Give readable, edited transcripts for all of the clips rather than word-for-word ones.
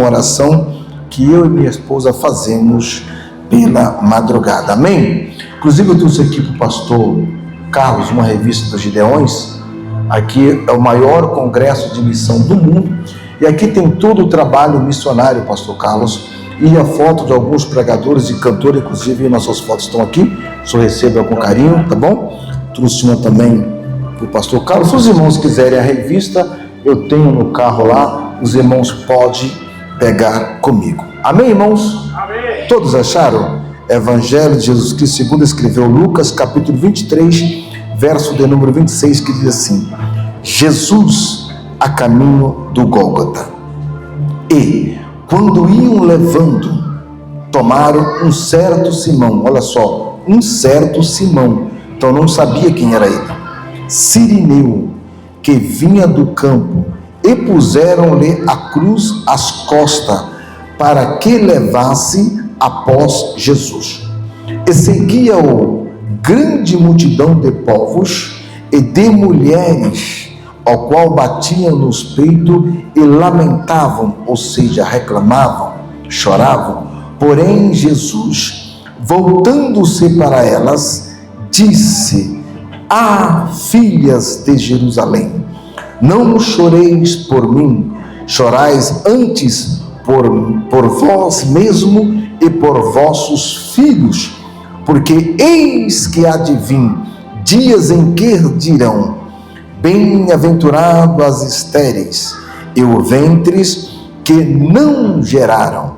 uma oração que eu e minha esposa fazemos pela madrugada. Amém? Inclusive eu trouxe aqui para o pastor Carlos uma revista dos Gideões. Aqui é o maior congresso de missão do mundo. E aqui tem todo o trabalho missionário, pastor Carlos, e a foto de alguns pregadores e cantores, inclusive nossas fotos estão aqui. O senhor receba com carinho, tá bom? Trouxe uma também para o pastor Carlos. Se os irmãos quiserem a revista, eu tenho no carro lá, os irmãos podem pegar comigo. Amém, irmãos? Amém. Todos acharam? Evangelho de Jesus Cristo segundo escreveu Lucas, capítulo 23, verso de número 26, que diz assim: Jesus a caminho do Gólgota. E, quando iam levando, tomaram um certo Simão, olha só, um certo Simão, então não sabia quem era ele, Cirineu, que vinha do campo, e puseram-lhe a cruz às costas, para que levasse após Jesus. E seguia-o grande multidão de povos e de mulheres, ao qual batiam nos peitos e lamentavam, ou seja, reclamavam, choravam. Porém, Jesus, voltando-se para elas, disse: filhas de Jerusalém, não choreis por mim, chorais antes por vós mesmo e por vossos filhos, porque eis que há de vir dias em que dirão: bem-aventurados as estéreis, e os ventres que não geraram,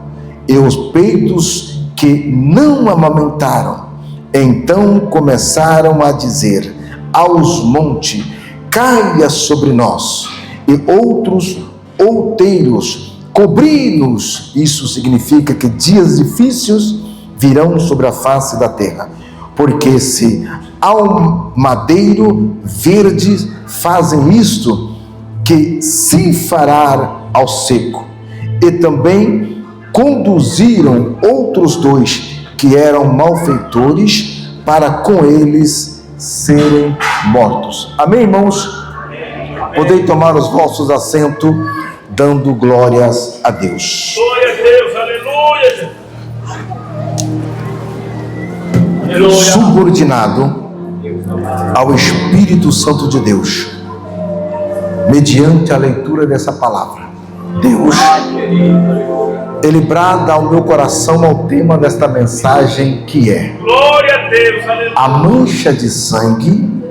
e os peitos que não amamentaram. Então começaram a dizer aos montes: caia sobre nós, e outros outeiros, cobri-nos. Isso significa que dias difíceis virão sobre a face da terra, porque se ao madeiro verde fazem isto, que se fará ao seco. E também conduziram outros dois que eram malfeitores, para com eles serem mortos. Amém, irmãos? Podem tomar os vossos assentos, dando glórias a Deus. Glória a Deus, aleluia. Aleluia. Subordinado ao Espírito Santo de Deus, mediante a leitura dessa palavra, Deus, Ele brada ao meu coração ao tema desta mensagem, que é: Glória a Deus, aleluia. a mancha de sangue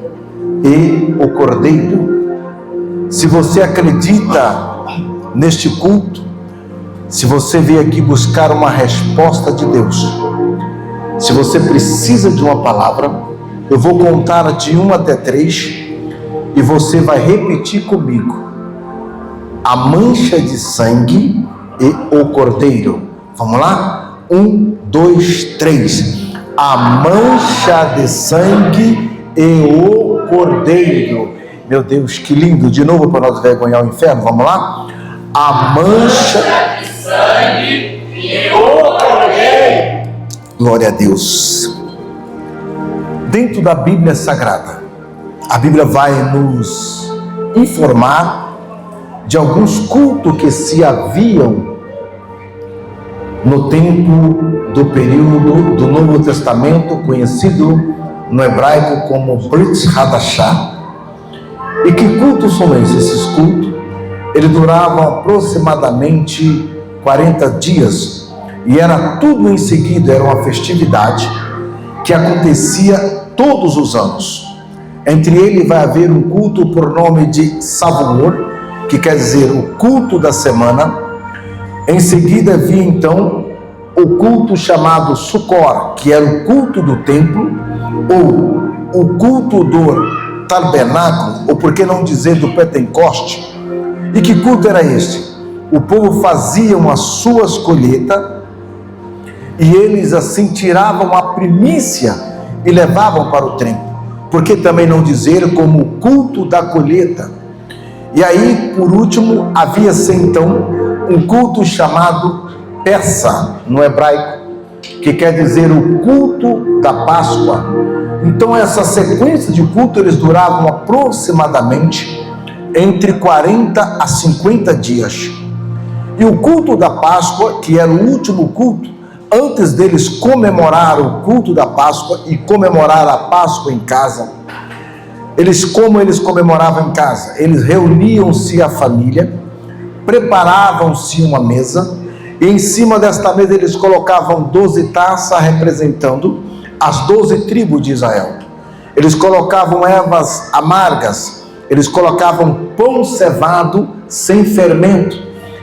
e o cordeiro. Se você acredita neste culto, se você veio aqui buscar uma resposta de Deus, se você precisa de uma palavra, eu vou contar de 1 até 3 e você vai repetir comigo: a mancha de sangue e o cordeiro. Vamos lá? 1, 2, 3. A mancha de sangue e o cordeiro. Meu Deus, que lindo! De novo, para nós vergonhar o inferno. Vamos lá? A mancha De sangue e o cordeiro. Glória a Deus. Dentro da Bíblia Sagrada, a Bíblia vai nos informar de alguns cultos que se haviam no tempo do período do Novo Testamento, conhecido no hebraico como Brit Hadashah. E que cultos são esses? Esses cultos, eles duravam aproximadamente 40 dias, e era tudo em seguida, era uma festividade que acontecia todos os anos. Entre eles vai haver um culto por nome de Shavuot, que quer dizer o culto da semana. Em seguida havia então o culto chamado Sukkot, que era o culto do templo, ou o culto do tabernáculo, ou por que não dizer do Pentecoste. E que culto era este? O povo fazia as suas colheitas, e eles assim tiravam a primícia e levavam para o templo. Por que também não dizer como o culto da colheita? E aí, por último, havia-se então um culto chamado Pessa, no hebraico, que quer dizer o culto da Páscoa. Então essa sequência de culto, eles duravam aproximadamente entre 40 a 50 dias. E o culto da Páscoa, que era o último culto, antes deles comemorar o culto da Páscoa e comemorar a Páscoa em casa, como eles comemoravam em casa? Eles reuniam-se a família, preparavam-se uma mesa, e em cima desta mesa eles colocavam 12 taças representando as 12 tribos de Israel. Eles colocavam ervas amargas, eles colocavam pão cevado sem fermento,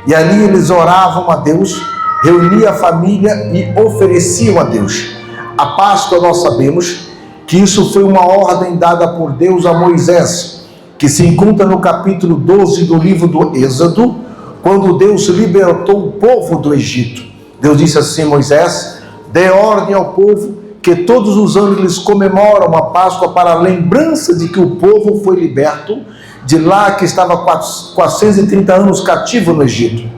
e ali eles oravam a Deus, reuniam a família e ofereciam a Deus. A Páscoa, nós sabemos que isso foi uma ordem dada por Deus a Moisés, que se encontra no capítulo 12 do livro do Êxodo, quando Deus libertou o povo do Egito. Deus disse assim: Moisés, dê ordem ao povo que todos os anos eles comemoram a Páscoa para a lembrança de que o povo foi liberto de lá, que estava 430 anos cativo no Egito.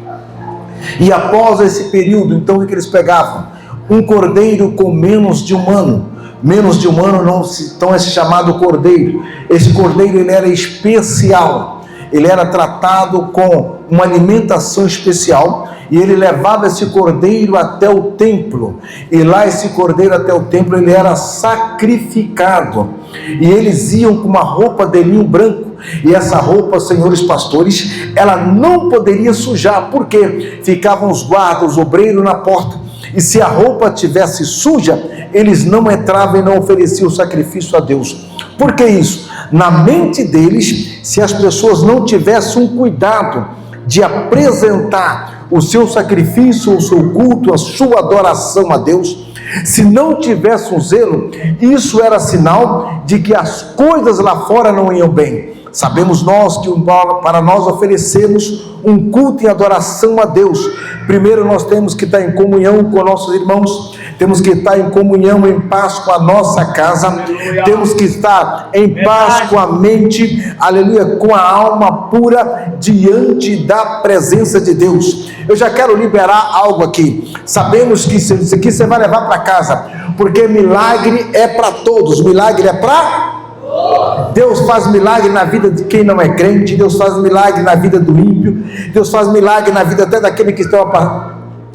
E após esse período, então, o que eles pegavam? Um cordeiro com menos de um ano. Menos de um ano, então é chamado cordeiro. Esse cordeiro, ele era especial. Ele era tratado com uma alimentação especial, e ele levava esse cordeiro até o templo, e lá esse cordeiro até o templo, ele era sacrificado, e eles iam com uma roupa de linho branco, e essa roupa, senhores pastores, ela não poderia sujar, porque ficavam os guardas, os obreiros na porta, e se a roupa tivesse suja, eles não entravam e não ofereciam sacrifício a Deus. Por que isso? Na mente deles, se as pessoas não tivessem um cuidado de apresentar o seu sacrifício, o seu culto, a sua adoração a Deus, se não tivesse um zelo, isso era sinal de que as coisas lá fora não iam bem. Sabemos nós que para nós oferecermos um culto e adoração a Deus, primeiro nós temos que estar em comunhão com nossos irmãos, temos que estar em comunhão, em paz com a nossa casa, temos que estar em paz com a mente, aleluia, com a alma pura diante da presença de Deus. Eu já quero liberar algo aqui. Sabemos que isso aqui você vai levar para casa, porque milagre é para todos, milagre é para Deus. Faz milagre na vida de quem não é crente, Deus faz milagre na vida do ímpio, Deus faz milagre na vida até daquele que está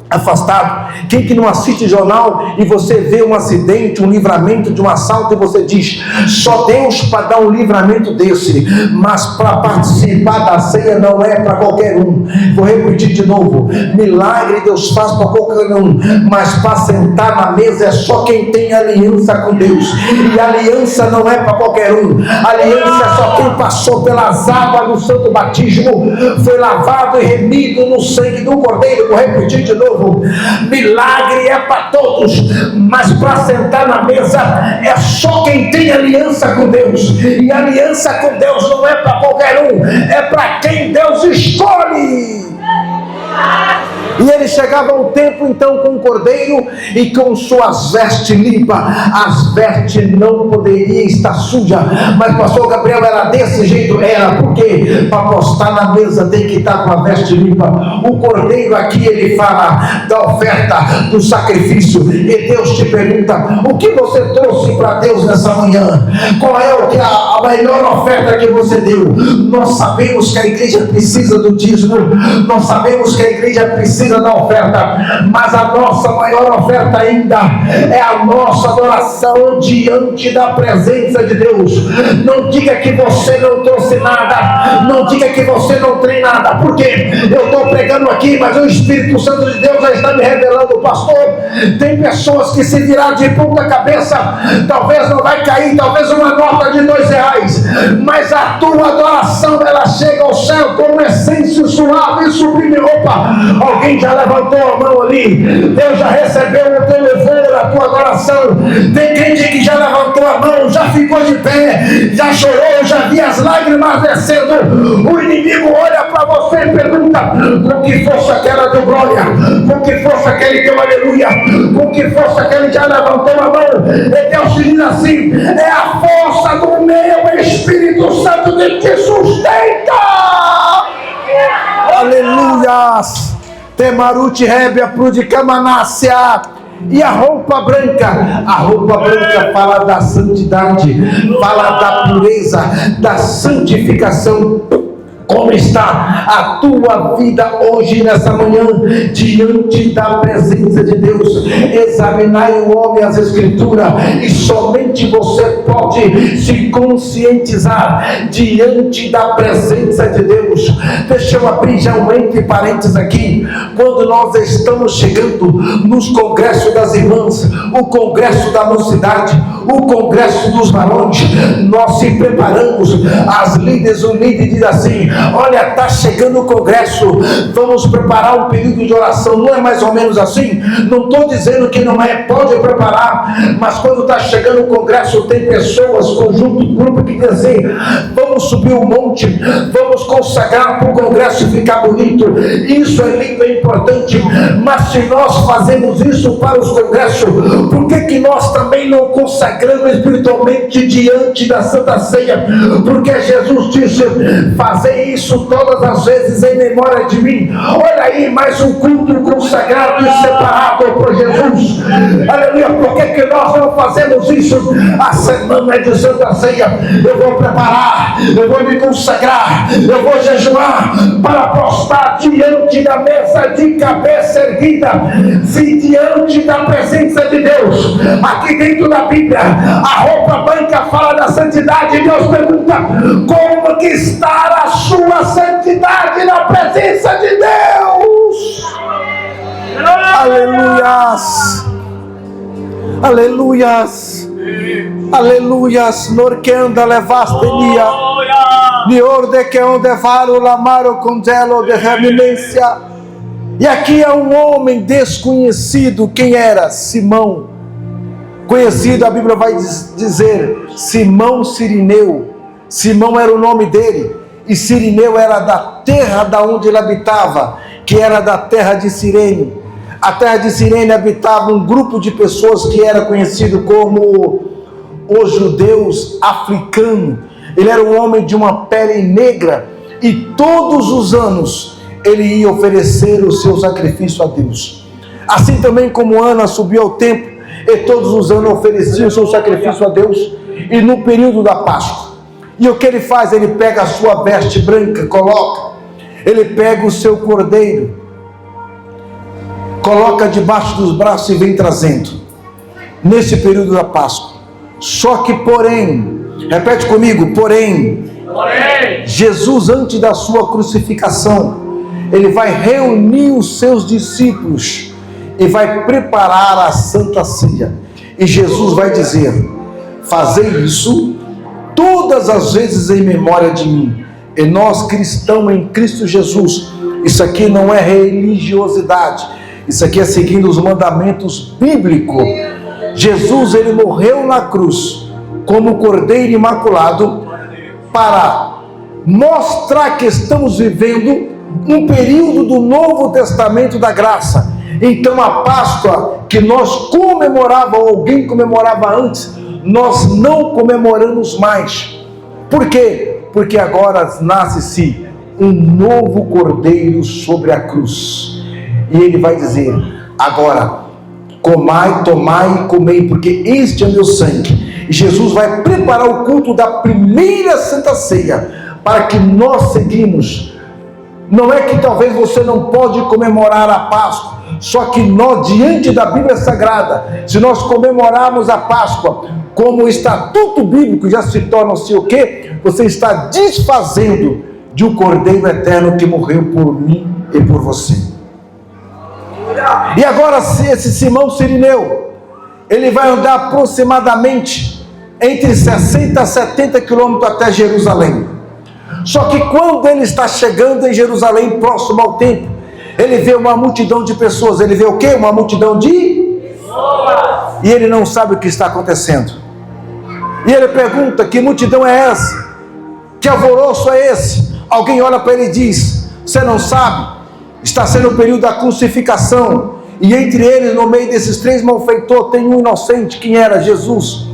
afastado. Quem que não assiste jornal e você vê um acidente, um livramento de um assalto, e você diz: só Deus para dar um livramento desse, mas para participar da ceia não é para qualquer um. Vou repetir de novo: milagre Deus faz para qualquer um, mas para sentar na mesa é só quem tem aliança com Deus, e aliança não é para qualquer um. Aliança é só quem passou pelas águas do santo batismo, foi lavado e remido no sangue do Cordeiro. Vou repetir de novo: milagre é para todos, mas para sentar na mesa é só quem tem aliança com Deus, e aliança com Deus não é para qualquer um, é para quem Deus escolhe. E ele chegava ao templo então com o cordeiro e com suas vestes limpas. As vestes não poderiam estar sujas, mas pastor Gabriel, era desse jeito? Era, porque para postar na mesa tem que estar com a veste limpa. O cordeiro aqui, ele fala da oferta, do sacrifício, e Deus te pergunta: o que você trouxe para Deus nessa manhã? Qual é a melhor oferta que você deu? Nós sabemos que a igreja precisa do dízimo, nós sabemos que a igreja precisa da oferta, mas a nossa maior oferta ainda é a nossa adoração diante da presença de Deus. Não diga que você não trouxe nada, não diga que você não tem nada, porque eu estou pregando aqui, mas o Espírito Santo de Deus já está me revelando: pastor, tem pessoas que se virar de ponta cabeça, talvez não vai cair, talvez uma nota de R$2, mas a tua adoração, ela chega ao céu como essência suave e sublime. Opa, alguém já levantou a mão ali, Deus já recebeu o teu louvor, a tua adoração. Tem gente que já levantou a mão, já ficou de pé, já chorou, já vi as lágrimas descendo. O inimigo olha para você e pergunta: com que força aquela teu glória, com que força aquele teu aleluia, com que força aquele já levantou a mão? E Deus te diz assim: é a força do meu Espírito Santo que te sustenta. Aleluias. Temarute Rebia Prudicamanácia. E a roupa branca fala da santidade, fala da pureza, da santificação. Como está a tua vida hoje, nessa manhã, diante da presença de Deus? Examinai o homem as Escrituras, e somente você pode se conscientizar diante da presença de Deus. Deixa eu abrir já um entre parênteses aqui. Quando nós estamos chegando nos congressos das irmãs, o congresso da mocidade, o congresso dos varões, nós se preparamos. As líderes, o líder diz assim: olha, está chegando o congresso, vamos preparar um período de oração. Não é mais ou menos assim? Não estou dizendo que não é, pode preparar, mas quando está chegando o congresso, tem pessoas, conjunto, grupo que diz assim: vamos subir o monte, vamos consagrar para o congresso ficar bonito. Isso é lindo, é importante, mas se nós fazemos isso para os congressos, por que nós também não consagramos espiritualmente diante da Santa Ceia? Porque Jesus disse: fazer isso todas as vezes em memória de mim. Olha aí, mais um culto consagrado e separado por Jesus. Aleluia. Por que nós não fazemos isso? A semana de Santa Ceia, eu vou preparar, eu vou me consagrar, eu vou jejuar para postar diante da mesa de cabeça erguida, se diante da presença de Deus. Aqui dentro da Bíblia, a roupa branca fala da santidade, e Deus pergunta: como que está a sua santidade na presença de Deus? Aleluias, aleluias, aleluias. Norqueanda levastenia, niorde que onde varo lamaro congelo de reminência. E aqui é um homem desconhecido. Quem era? Simão. Conhecido, a Bíblia vai dizer, Simão Cirineu. Simão era o nome dele, e Cirineu era da terra da onde ele habitava, que era da terra de Cirene. A terra de Cirene habitava um grupo de pessoas que era conhecido como os judeus africanos. Ele era um homem de uma pele negra, e todos os anos ele ia oferecer o seu sacrifício a Deus. Assim também como Ana subiu ao templo, e todos os anos oferecia o seu sacrifício a Deus, e no período da Páscoa. E o que ele faz? Ele pega a sua veste branca, coloca, ele pega o seu cordeiro, coloca debaixo dos braços e vem trazendo, nesse período da Páscoa. Só que porém, repete comigo, porém, Jesus, antes da sua crucificação, ele vai reunir os seus discípulos e vai preparar a Santa Ceia. E Jesus vai dizer: fazei isso todas as vezes em memória de mim. E nós, cristãos em Cristo Jesus, isso aqui não é religiosidade, isso aqui é seguindo os mandamentos bíblicos. Jesus, ele morreu na cruz como Cordeiro Imaculado, para mostrar que estamos vivendo um período do Novo Testamento da graça. Então a Páscoa que nós comemorávamos, alguém comemorava antes, nós não comemoramos mais. Por quê? Porque agora nasce-se um novo Cordeiro sobre a cruz. E ele vai dizer: agora, comai, tomai e comei, porque este é meu sangue. E Jesus vai preparar o culto da primeira Santa Ceia, para que nós seguimos. Não é que talvez você não pode comemorar a Páscoa, só que nós, diante da Bíblia Sagrada, se nós comemorarmos a Páscoa como o estatuto bíblico, já se torna assim o quê? Você está desfazendo de um Cordeiro eterno que morreu por mim e por você. E agora esse Simão Cirineu, ele vai andar aproximadamente entre 60 a 70 quilômetros até Jerusalém. Só que quando ele está chegando em Jerusalém, próximo ao templo, ele vê uma multidão de pessoas. Ele vê o quê? Uma multidão de pessoas. E ele não sabe o que está acontecendo. E ele pergunta: que multidão é essa? Que alvoroço é esse? Alguém olha para ele e diz: você não sabe? Está sendo o período da crucificação, e entre eles, no meio desses três malfeitores, tem um inocente. Quem era? Jesus.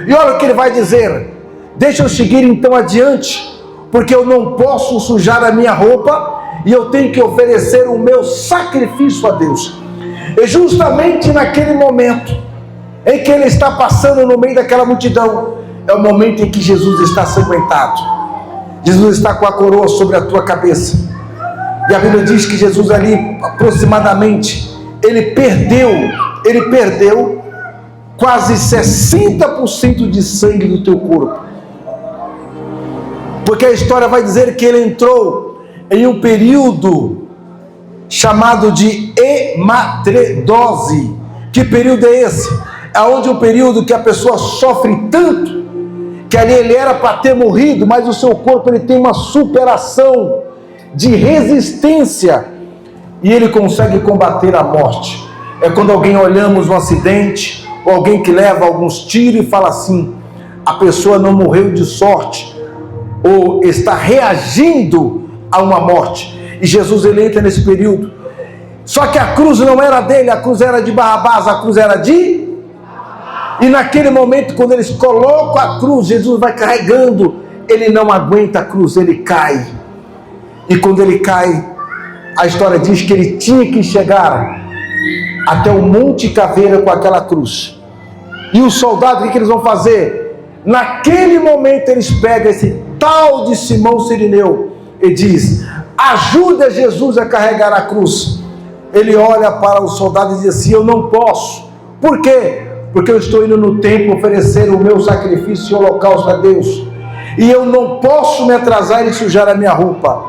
E olha o que ele vai dizer: deixa eu seguir então adiante, porque eu não posso sujar a minha roupa, e eu tenho que oferecer o meu sacrifício a Deus. E justamente naquele momento em que ele está passando no meio daquela multidão, é o momento em que Jesus está sanguentado. Jesus está com a coroa sobre a tua cabeça. E a Bíblia diz que Jesus ali, aproximadamente, ele perdeu quase 60% de sangue do teu corpo. Porque a história vai dizer que ele entrou em um período chamado de hematidose. Que período é esse? É onde um período que a pessoa sofre tanto que ali ele era para ter morrido, mas o seu corpo ele tem uma superação de resistência e ele consegue combater a morte. É quando alguém olhamos um acidente ou alguém que leva alguns tiros e fala assim: a pessoa não morreu de sorte ou está reagindo a uma morte. E Jesus ele entra nesse período. Só que a cruz não era dele, a cruz era de Barrabás, a cruz era de... E naquele momento, quando eles colocam a cruz, Jesus vai carregando, ele não aguenta a cruz, ele cai. E quando ele cai, a história diz que ele tinha que chegar até o Monte Caveira com aquela cruz. E os soldados, o que eles vão fazer? Naquele momento eles pegam esse tal de Simão Cirineu e diz: ajuda Jesus a carregar a cruz. Ele olha para os soldados e diz assim: eu não posso. Por quê? Porque eu estou indo no templo oferecer o meu sacrifício e holocausto a Deus, e eu não posso me atrasar e sujar a minha roupa.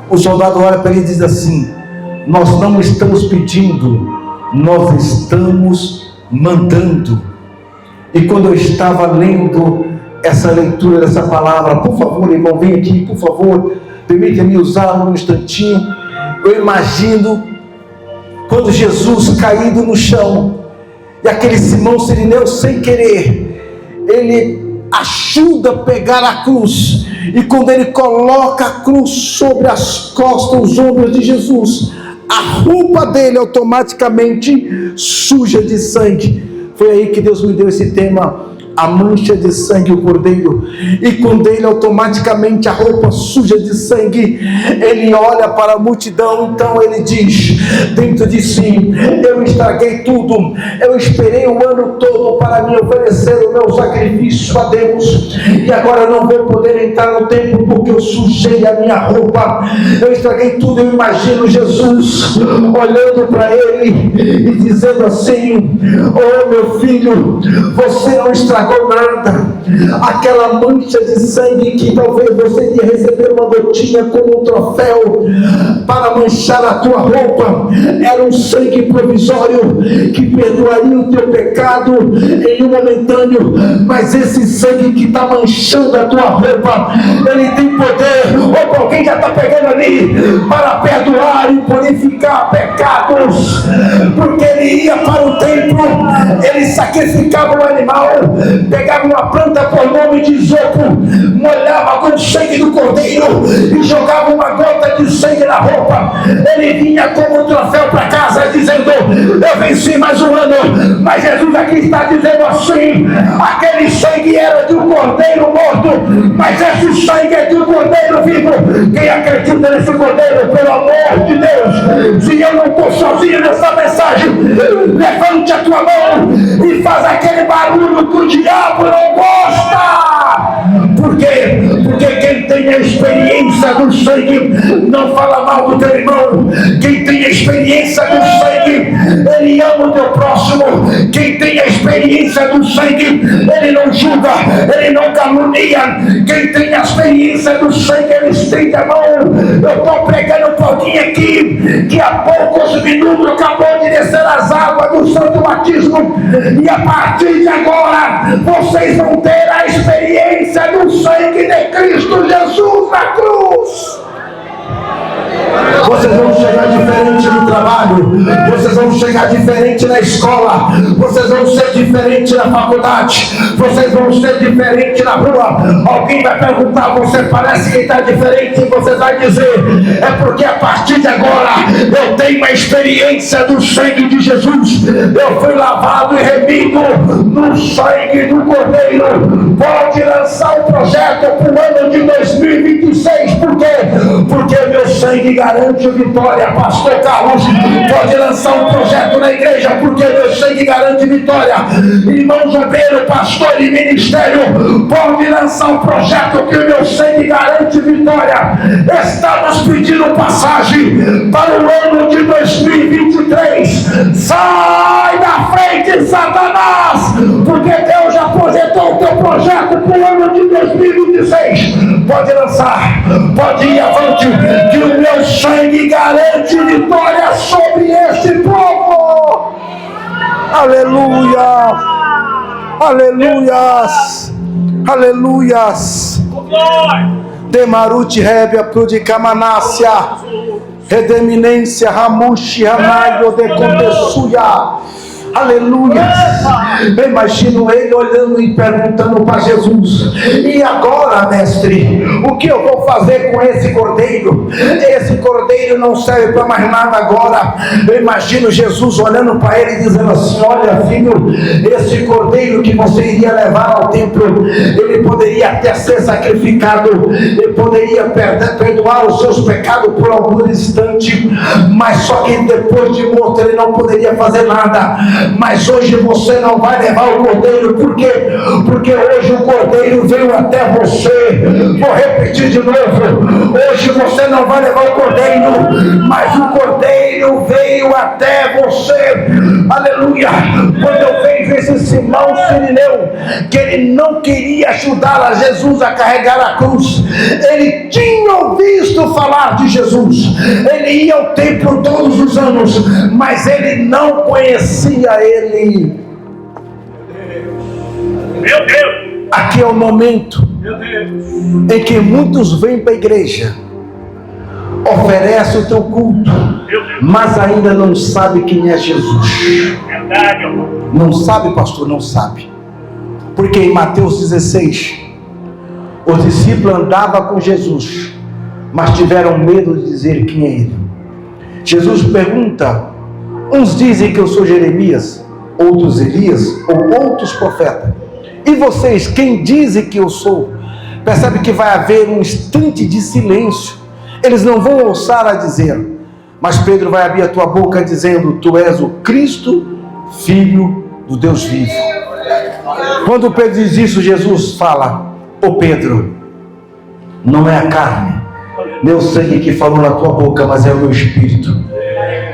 O soldado olha para ele e diz assim: nós não estamos pedindo, nós estamos mandando. E quando eu estava lendo essa leitura dessa palavra, por favor, irmão, vem aqui, por favor, permita-me usá-lo um instantinho. Eu imagino quando Jesus caído no chão, e aquele Simão Cirineu, sem querer, ele ajuda a pegar a cruz, e quando ele coloca a cruz sobre as costas, os ombros de Jesus, a roupa dele automaticamente suja de sangue. Foi aí que Deus me deu esse tema: a mancha de sangue, o cordeiro. E quando ele automaticamente a roupa suja de sangue, ele olha para a multidão, então ele diz dentro de si: eu estraguei tudo, eu esperei o ano todo para me oferecer o meu sacrifício a Deus, e agora eu não vou poder entrar no templo porque eu sujei a minha roupa, eu estraguei tudo. Eu imagino Jesus olhando para ele e dizendo assim: oh meu filho, você não estragou nada. Aquela mancha de sangue que talvez você ia receber uma gotinha como um troféu para manchar a tua roupa, era um sangue provisório que perdoaria o teu pecado em um momentâneo, mas esse sangue que está manchando a tua roupa, ele tem poder. Ou alguém já está pegando ali para perdoar e purificar pecados, porque ele ia para o templo, ele sacrificava um animal, pegava uma planta por nome de isopo, molhava com o sangue do cordeiro e jogava uma gota de sangue na roupa. Ele vinha como um troféu para casa dizendo: eu venci mais um ano. Mas Jesus aqui está dizendo assim: aquele sangue era de um cordeiro morto, mas esse sangue é de um cordeiro vivo. Quem acredita nesse cordeiro, pelo amor de Deus, se eu não estou sozinho nessa mensagem, levante a tua mão e faz aquele barulho que o diabo não gosta. Por quê? Porque quem tem a experiência do sangue não fala mal do teu irmão. Quem tem a experiência do sangue, ele ama o teu próximo. Quem tem a experiência do sangue, ele não julga, ele não calunia. Quem tem a experiência do sangue, ele estende a mão. Eu estou pregando um pouquinho aqui, que há poucos minutos acabou de descer as águas do santo batismo, e a partir de agora vocês vão ter a experiência do sangue de Cristo Jesus na cruz. Vocês vão chegar diferente no trabalho, vocês vão chegar diferente na escola, vocês vão ser diferente na faculdade, vocês vão ser diferente na rua. Alguém vai perguntar: você parece que está diferente? E você vai dizer: é porque a partir de agora eu tenho a experiência do sangue de Jesus. Eu fui lavado e remido no sangue do Cordeiro. Pode lançar o projeto para o ano de 2026. Por quê? Porque meu sangue garante vitória. Pastor Carlos, Pode lançar um projeto na igreja, porque meu sangue garante vitória. Irmãos obreiro, pastor e ministério, pode lançar um projeto que o meu sangue garante vitória. Estamos pedindo passagem para o ano de 2023. Sai da frente, Satanás, porque Deus já projetou o teu projeto para o ano de 2026. Pode lançar, pode ir avante, que o meu sangue garante vitória sobre este povo. Aleluia, aleluias, aleluias. Demarute rebia prudicamanássia, redeminência ramushi ranaio de contessuia. Aleluia. Eu imagino ele olhando e perguntando para Jesus: e agora, mestre, o que eu vou fazer com esse cordeiro? Esse cordeiro não serve para mais nada agora. Eu imagino Jesus olhando para ele e dizendo assim: olha, filho, esse cordeiro que você iria levar ao templo, ele poderia até ser sacrificado, ele poderia perdoar os seus pecados por algum instante, mas só que depois de morto ele não poderia fazer nada. Mas hoje você não vai levar o cordeiro, porque hoje o cordeiro veio até você. Vou repetir de novo: hoje você não vai levar o cordeiro, mas o cordeiro veio até você. Aleluia. Quando eu vejo esse Simão Cirineu, que ele não queria ajudar a Jesus a carregar a cruz, ele tinha ouvido falar de Jesus, ele ia ao templo todos os anos, mas ele não conhecia ele. Meu Deus! Aqui é o momento em que muitos vêm para a igreja, oferece o teu culto, mas ainda não sabe quem é Jesus. Verdade, amor. Não sabe, pastor? Não sabe. Porque em Mateus 16, os discípulos andavam com Jesus, mas tiveram medo de dizer quem é ele. Jesus pergunta: uns dizem que eu sou Jeremias, outros Elias, ou outros profetas. E vocês, quem dizem que eu sou? Percebe que vai haver um instante de silêncio. Eles não vão ousar a dizer, mas Pedro vai abrir a tua boca dizendo: tu és o Cristo, Filho do Deus vivo. Quando Pedro diz isso, Jesus fala: ô Pedro, não é a carne, meu sangue que falou na tua boca, mas é o meu espírito.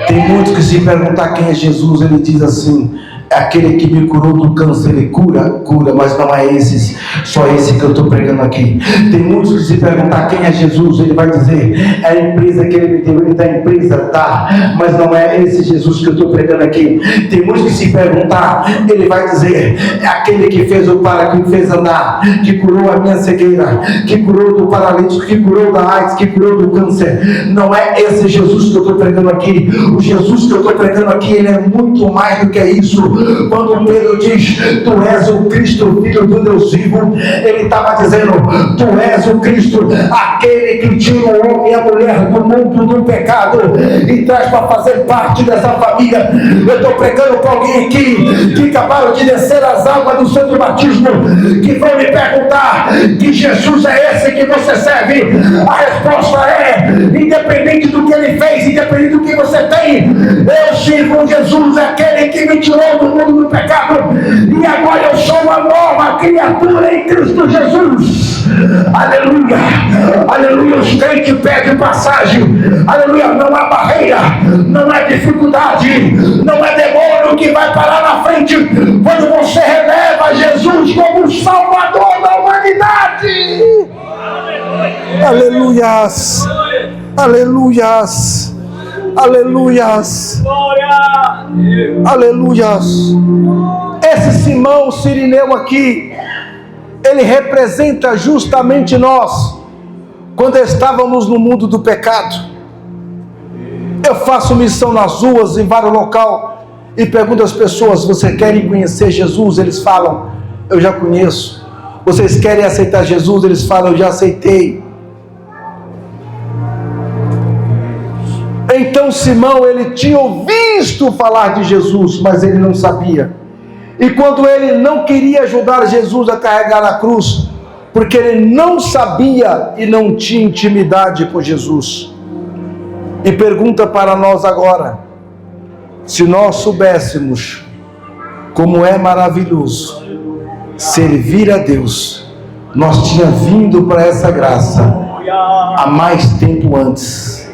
Tem muitos que se perguntar quem é Jesus, ele diz assim: é aquele que me curou do câncer. Ele cura, mas não é esse, só esse que eu estou pregando aqui. Tem muitos que se perguntar quem é Jesus, ele vai dizer: é a empresa que ele me deu. Ele dá a empresa, tá, mas não é esse Jesus que eu estou pregando aqui. Tem muitos que se perguntar, ele vai dizer: é aquele que fez o para, que fez andar, que curou a minha cegueira, que curou do paralítico, que curou da AIDS, que curou do câncer. Não é esse Jesus que eu estou pregando aqui. O Jesus que eu estou pregando aqui, ele é muito mais do que isso. Quando Pedro diz: tu és o Cristo, Filho do Deus vivo, ele estava dizendo: tu és o Cristo, aquele que tira o homem e a mulher do mundo do pecado e traz para fazer parte dessa família. Eu estou pregando para alguém aqui que acabaram de descer as águas do santo batismo, que vão me perguntar: que Jesus é esse que você serve? A resposta é: independente do que ele fez, independente do que você tem, eu sirvo Jesus, aquele que me tirou do mundo do pecado, e agora eu sou uma nova criatura em Cristo Jesus. Aleluia, aleluia. Os crentes pedem passagem, aleluia. Não há barreira, não há dificuldade, não é demônio que vai parar na frente quando você releva Jesus como o Salvador da humanidade. Aleluias, aleluias, aleluias, aleluias. Esse Simão Cirineu aqui, ele representa justamente nós, quando estávamos no mundo do pecado. Eu faço missão nas ruas, em vários locais, e pergunto às pessoas: vocês querem conhecer Jesus? Eles falam: eu já conheço. Vocês querem aceitar Jesus? Eles falam: eu já aceitei. Então Simão, ele tinha ouvido falar de Jesus, mas ele não sabia. E quando ele não queria ajudar Jesus a carregar a cruz, porque ele não sabia e não tinha intimidade com Jesus. E pergunta para nós agora: Se nós soubéssemos como é maravilhoso servir a Deus, nós tínhamos vindo para essa graça há mais tempo antes.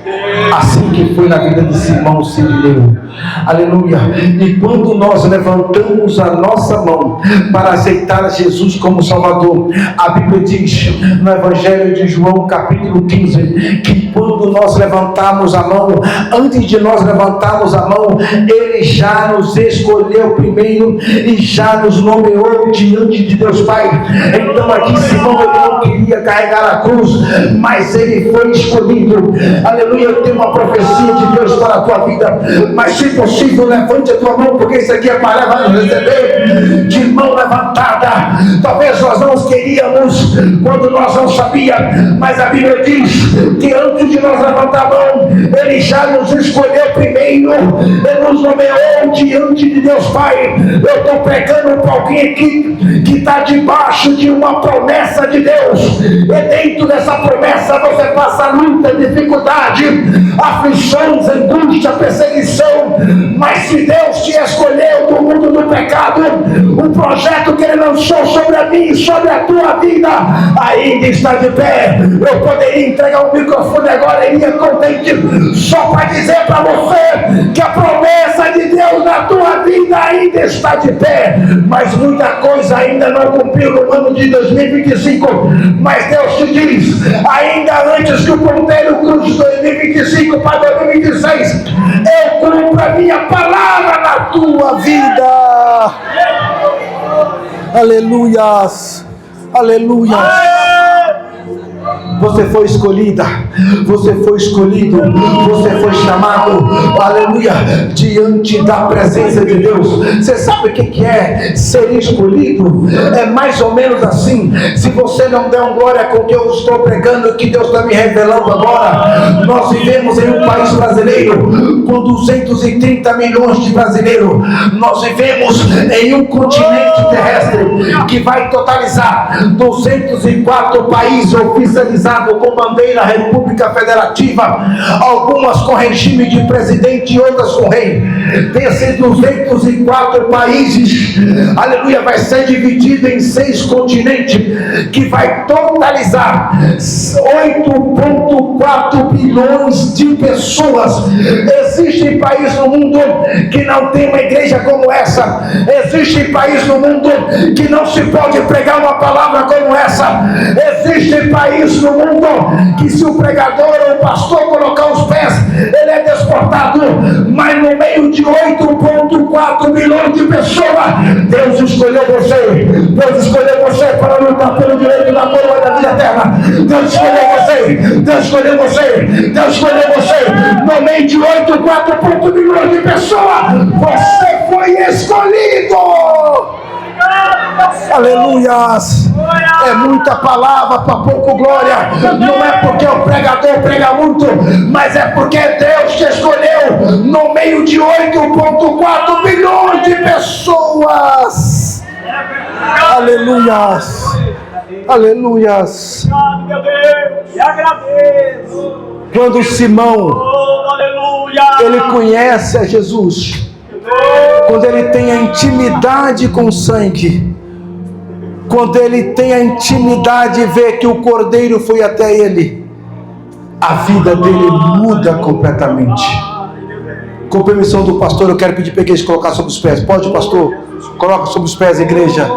Assim que foi na vida de Simão Sirineu. Aleluia. E quando nós levantamos a nossa mão para aceitar Jesus como Salvador, a Bíblia diz no Evangelho de João capítulo 15, que quando nós levantamos a mão, antes de nós levantarmos a mão, Ele já nos escolheu primeiro e já nos nomeou diante de Deus Pai. Então aqui Simão, ele não queria carregar a cruz, mas ele foi escolhido. Aleluia. Eu tenho uma profecia de Deus para a tua vida, mas se possível levante a tua mão, porque isso aqui é para receber de mão levantada. Talvez nós não queríamos quando nós não sabíamos, mas a Bíblia diz que antes de nós levantar a mão, Ele já nos escolheu primeiro, Ele nos nomeou diante de Deus Pai. Eu estou pregando para alguém aqui que está debaixo de uma promessa de Deus, e dentro dessa promessa você passa luta, dificuldade, aflições, angústia, perseguição, mas se Deus te escolheu do mundo do pecado, o projeto que Ele lançou sobre a mim e sobre a tua vida ainda está de pé. Eu poderia entregar o microfone agora e ia contente só para dizer para você que a promessa de Deus na tua vida ainda está de pé, mas muita coisa ainda não cumpriu no ano de 2025, mas Deus te diz, ainda antes que o ponteiro cruze 2025 para 2026, eu cumpro a minha palavra na tua vida. Aleluias, aleluias. Você foi escolhida, você foi escolhido, você foi chamado, aleluia, diante da presença de Deus. Você sabe o que é ser escolhido? É mais ou menos assim. Se você não der um glória com o que eu estou pregando, que Deus está me revelando agora, nós vivemos em um país brasileiro com 230 milhões de brasileiros. Nós vivemos em um continente terrestre que vai totalizar 204 países oficializados com bandeira República Federativa, algumas com regime de presidente e outras com rei. Desses 204 países, aleluia, vai ser dividido em 6 continentes, que vai totalizar 8,4 bilhões de pessoas. Existem países no mundo que não tem uma igreja como essa. Existem países no mundo que não se pode pregar uma palavra como essa. Existem países no mundo que se o pregador ou o pastor colocar os pés, ele é deportado. Mas no meio de 8,4 milhões de pessoas, Deus escolheu você. Deus escolheu você para lutar pelo direito da coroa da vida eterna. Deus escolheu você. Deus escolheu você. Deus escolheu você. No meio de 8,4 milhões de pessoas, você foi escolhido. Aleluias. É muita palavra para pouco glória. Não é porque o pregador prega muito, mas é porque Deus te escolheu no meio de 8,4 bilhões de pessoas. Aleluias. Aleluias. Meu Deus, te agradeço. Quando Simão, ele conhece a Jesus, quando ele tem a intimidade com o sangue, quando ele tem a intimidade e vê que o Cordeiro foi até ele, a vida dele muda completamente. Com permissão do pastor, eu quero pedir para a igreja colocar sobre os pés. Pode, pastor? Coloca sobre os pés, igreja.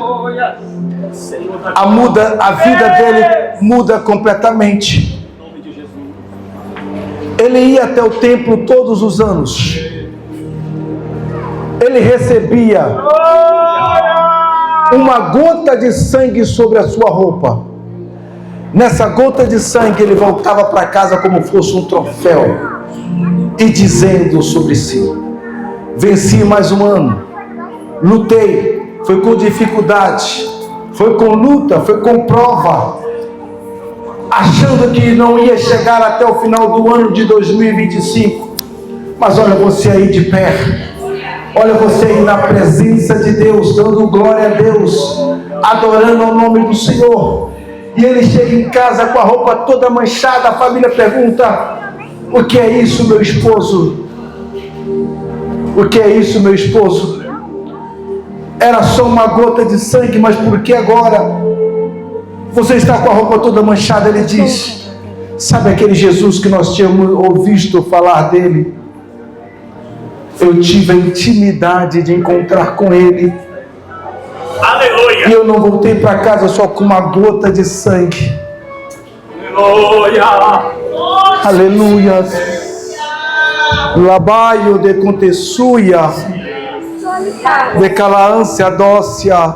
A vida dele muda completamente. Ele ia até o templo todos os anos. Ele recebia uma gota de sangue sobre a sua roupa. Nessa gota de sangue ele voltava para casa como fosse um troféu, e dizendo sobre si: venci mais um ano, lutei, foi com dificuldade, foi com luta, foi com prova, achando que não ia chegar até o final do ano de 2025, mas olha você aí de pé, olha você aí na presença de Deus, dando glória a Deus, adorando o nome do Senhor. E ele chega em casa com a roupa toda manchada. A família pergunta: o que é isso, meu esposo? O que é isso, meu esposo? Era só uma gota de sangue, mas por que agora você está com a roupa toda manchada? Ele diz: sabe aquele Jesus que nós tínhamos ouvido falar dele? Eu tive a intimidade de encontrar com ele. Aleluia. E eu não voltei para casa só com uma gota de sangue. Aleluia. Aleluia. Labaio de contessuia, de calaância dócia,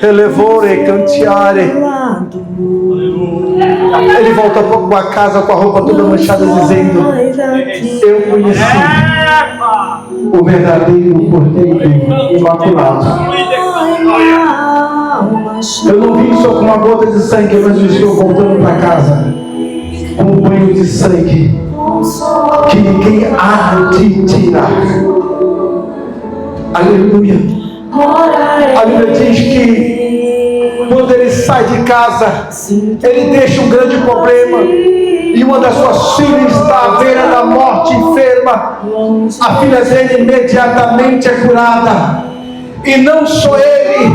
relevore cantiare. Ele volta para casa com a roupa toda manchada, dizendo: eu conheci o verdadeiro Cordeiro Imaculado. Eu não vim só com uma gota de sangue, mas eu estou voltando para casa com um banho de sangue que ninguém há de tirar. Aleluia. A Bíblia diz que quando ele sai de casa, ele deixa um grande problema, e uma das suas filhas está à beira da morte, enferma. A filha dele imediatamente é curada, e não só ele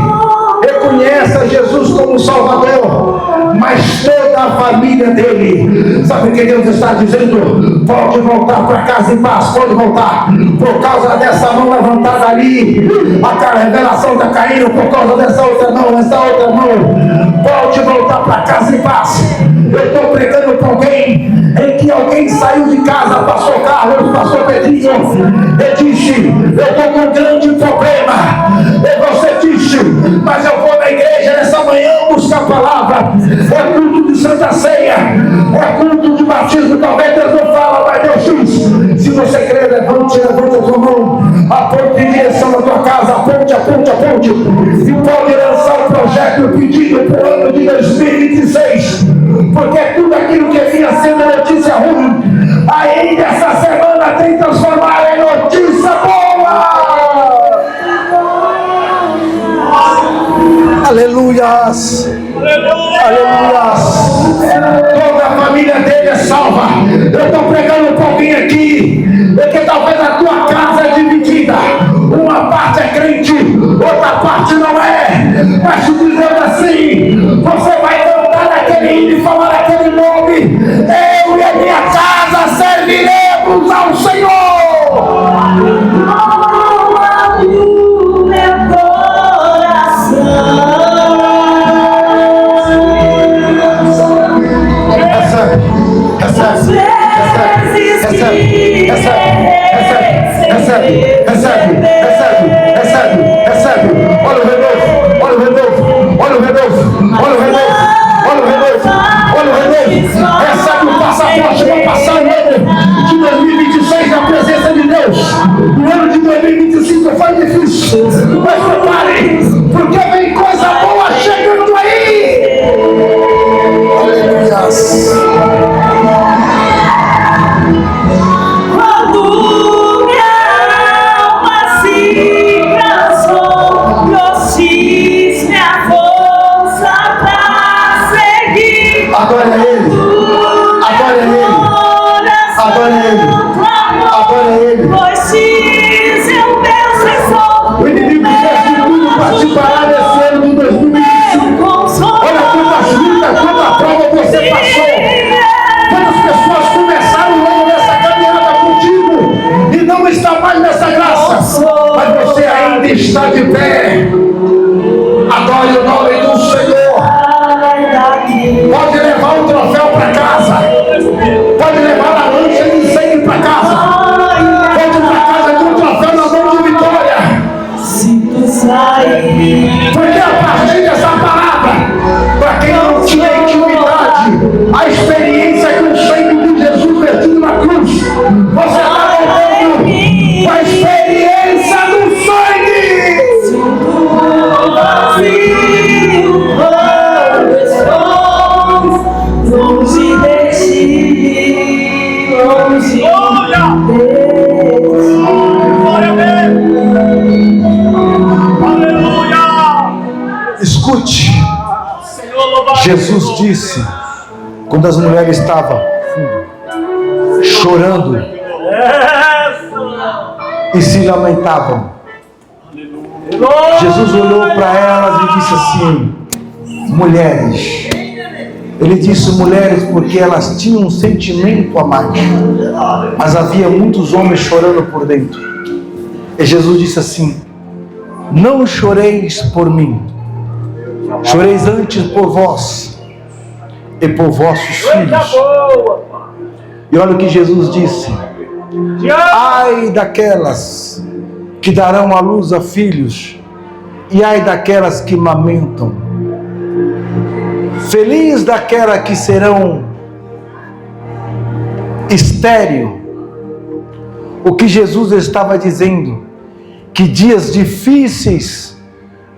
reconhece a Jesus como Salvador, mas toda a família dele. Sabe o que Deus está dizendo? Pode voltar para casa em paz, pode voltar. Por causa dessa mão levantada ali, a revelação está caindo por causa dessa outra mão, essa outra mão. Pode voltar para casa em paz. Eu estou pregando para alguém em que alguém saiu de casa, pastor Carlos, pastor Pedrinho, e disse: eu estou com um grande problema. E você disse: mas eu vou na igreja nessa manhã buscar a palavra. É culto de Santa Ceia, é culto de batismo. Talvez Deus não fala, mas Deus diz. Se você crer, levante a tua mão, aponte em direção à tua casa, aponte. E pode lançar o projeto pedido para o ano de 2026. Porque tudo aquilo que vinha sendo notícia ruim, ainda essa semana tem que transformar em notícia boa. Aleluias. Aleluias. Toda a família dele é salva. Eu estou pregando para alguém aqui, porque talvez a tua casa é dividida. Uma parte é crente, outra parte não é. Mas te dizendo assim, você vai cantar naquele hino e falar aquele nome: eu e a minha casa serviremos ao Senhor. Recebe. Olha o renovo. Recebe o passaporte para passar o ano de 2026 na presença de Deus. O ano de 2025 foi difícil, mas prepare, porque vem coisa boa chegando aí. Aleluia. Adora ele. O inimigo fez de tudo para te parar nesse ano de 2025. Olha quantas lutas, quanta prova você passou. Quantas pessoas começaram o ano nessa caminhada contigo e não está mais nessa graça, mas você ainda está de pé. Adore o nome do Senhor. Pode levar um troféu para casa, pode levar a lancha de sangue para casa, pode ir para casa com um troféu na mão de vitória. Porque a partir dessa palavra, para quem não tinha intimidade, a experiência com o sangue de Jesus vertido na cruz, você está voltando com a experiência do sangue. Escute, Jesus disse, quando as mulheres estavam chorando, e se lamentavam. Jesus olhou para elas e disse assim: mulheres. Ele disse mulheres porque elas tinham um sentimento a mais, mas havia muitos homens chorando por dentro. E Jesus disse assim: não choreis por mim, choreis antes por vós e por vossos filhos. E olha o que Jesus disse: ai daquelas que darão à luz a filhos, e ai daquelas que lamentam. Feliz daquela que serão estéril. O que Jesus estava dizendo? Que dias difíceis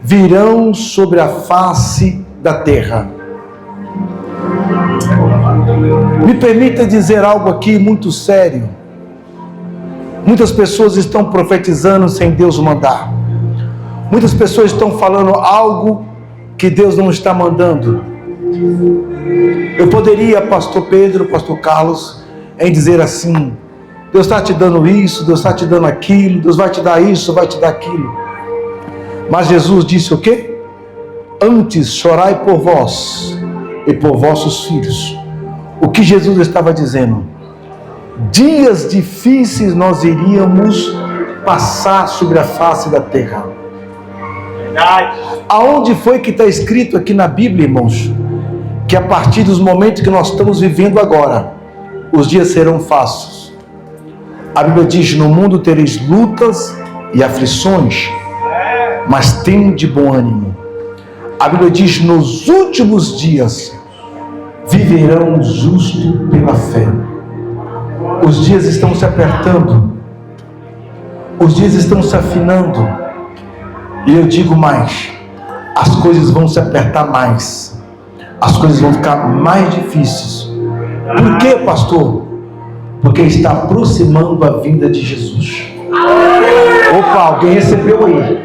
virão sobre a face da terra. Me permita dizer algo aqui muito sério. Muitas pessoas estão profetizando sem Deus mandar. Muitas pessoas estão falando algo que Deus não está mandando. Eu poderia, pastor Pedro, pastor Carlos, em dizer assim: Deus está te dando isso, Deus está te dando aquilo, Deus vai te dar isso, vai te dar aquilo. Mas Jesus disse o quê? Antes chorai por vós e por vossos filhos. O que Jesus estava dizendo? Dias difíceis nós iríamos passar sobre a face da terra. Verdade. Aonde foi que está escrito aqui na Bíblia, irmãos, que a partir dos momentos que nós estamos vivendo agora, os dias serão fáceis? A Bíblia diz: no mundo tereis lutas e aflições, mas tenham de bom ânimo. A Bíblia diz: nos últimos dias viverão os justos pela fé. Os dias estão se apertando, os dias estão se afinando, e eu digo mais: as coisas vão se apertar mais, as coisas vão ficar mais difíceis. Por quê, pastor? Porque está aproximando a vinda de Jesus. Opa, alguém recebeu aí?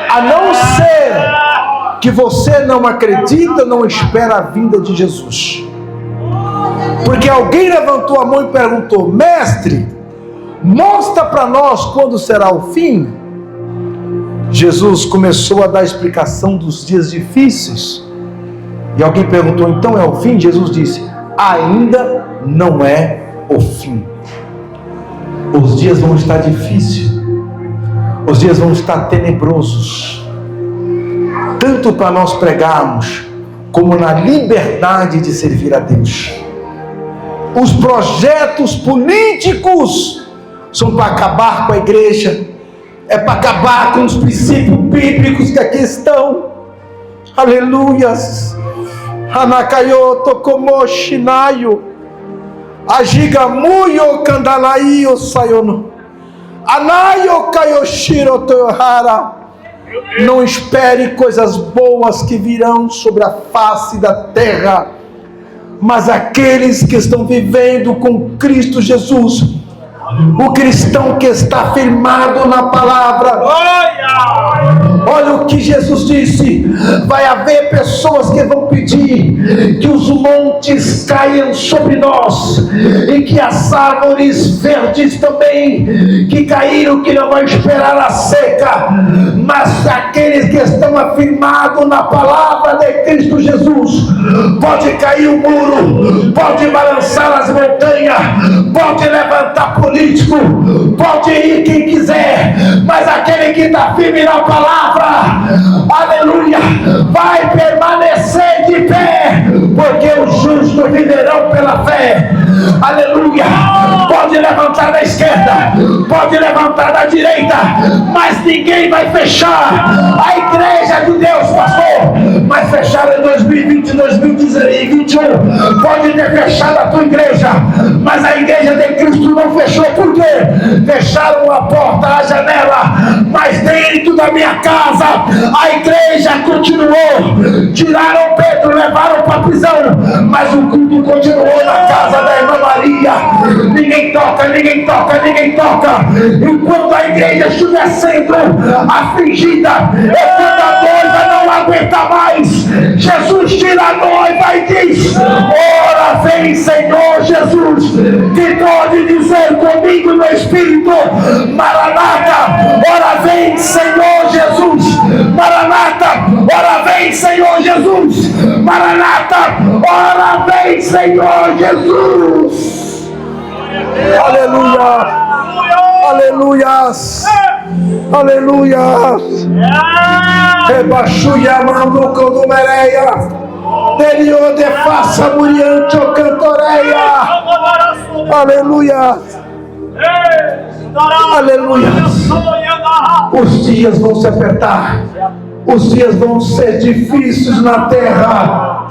A não ser que você não acredita, não espera a vinda de Jesus. Porque alguém levantou a mão e perguntou: mestre, mostra para nós quando será o fim. Jesus começou a dar a explicação dos dias difíceis. E alguém perguntou: então é o fim? Jesus disse: ainda não é o fim. Os dias vão estar difíceis, os dias vão estar tenebrosos, tanto para nós pregarmos, como na liberdade de servir a Deus. Os projetos políticos são para acabar com a igreja, é para acabar com os princípios bíblicos que aqui estão. Aleluias. Hanakayo tokomo shinayo, ajigamuyo kandalaio sayono, anayo kayoshiro toyohara. Não espere coisas boas que virão sobre a face da terra, mas aqueles que estão vivendo com Cristo Jesus, o cristão que está firmado na palavra. Olha o que Jesus disse: vai haver pessoas que vão pedir que os montes caiam sobre nós, e que as árvores verdes também, que caíram, que não vão esperar a seca. Mas aqueles que estão afirmados na palavra de Cristo Jesus, pode cair o muro, pode balançar as montanhas, pode levantar político, pode ir quem quiser, mas aquele que está firme na palavra, aleluia, vai permanecer de pé, porque os justos viverão pela fé. Aleluia. Pode levantar da esquerda, pode levantar da direita, mas ninguém vai fechar a igreja de Deus, pastor. Mas fecharam em 2020, 2021. Pode ter fechado a tua igreja, mas a igreja de Cristo não fechou. Por quê? Fecharam a porta, a janela, mas dentro da minha casa a igreja continuou. Tiraram Pedro, levaram para a prisão, mas o culto continuou na casa da irmã Maria. Ninguém toca, ninguém toca, ninguém toca. Enquanto a igreja estiver sendo afligida, enquanto a noiva não aguenta mais. Jesus tira a noiva e diz: ora vem, Senhor Jesus, que pode dizer comigo no Espírito: Maranata, ora vem, Senhor Jesus, Maranata, ora vem, Senhor Jesus, Maranata, ora vem, Senhor Jesus. Aleluia, aleluias, aleluias. Rebaixuia mando quando mereia, Derio de faça muriante o cantoreia. Aleluia, aleluia. Os dias vão se apertar, os dias vão ser difíceis na terra.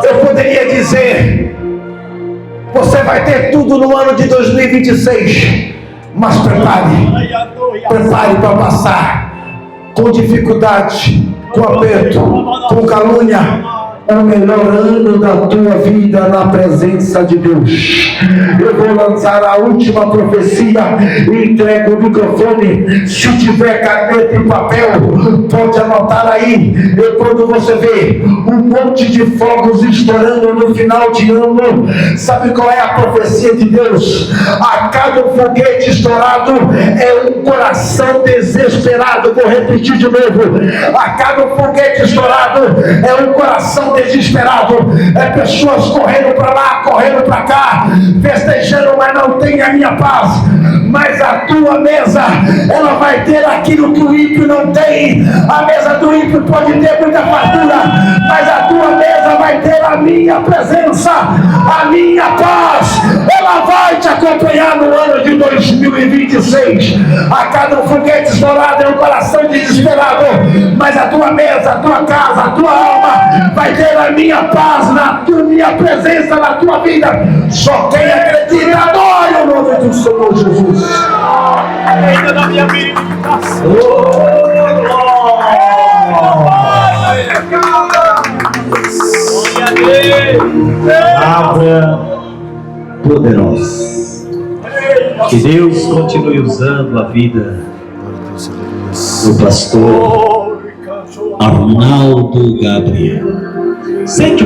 Eu poderia dizer: você vai ter tudo no ano de 2026, mas prepare para passar com dificuldade, com aperto, com calúnia. O melhor ano da tua vida na presença de Deus. Eu vou lançar a última profecia e entrego o microfone. Se tiver caneta e papel, pode anotar aí. E quando você vê um monte de fogos estourando no final de ano, sabe qual é a profecia de Deus? A cada foguete estourado é um coração desesperado. Vou repetir de novo: a cada foguete estourado é um coração desesperado, é pessoas correndo para lá, correndo para cá, festejando, mas não tem a minha paz. Mas a tua mesa, ela vai ter aquilo que o ímpio não tem. A mesa do ímpio pode ter muita fartura, mas a tua mesa vai ter a minha presença, a minha paz. Ela vai te acompanhar no ano de 2026. A cada foguete estourado é um coração desesperado, mas a tua mesa, a tua casa, a tua alma vai ter a minha paz, minha presença na tua vida. Só quem acredita, adore o nome do Senhor Jesus. Ainda na minha vida. Palavra poderosa. Que Deus continue usando a vida do pastor Arnaldo Gabriel. Sente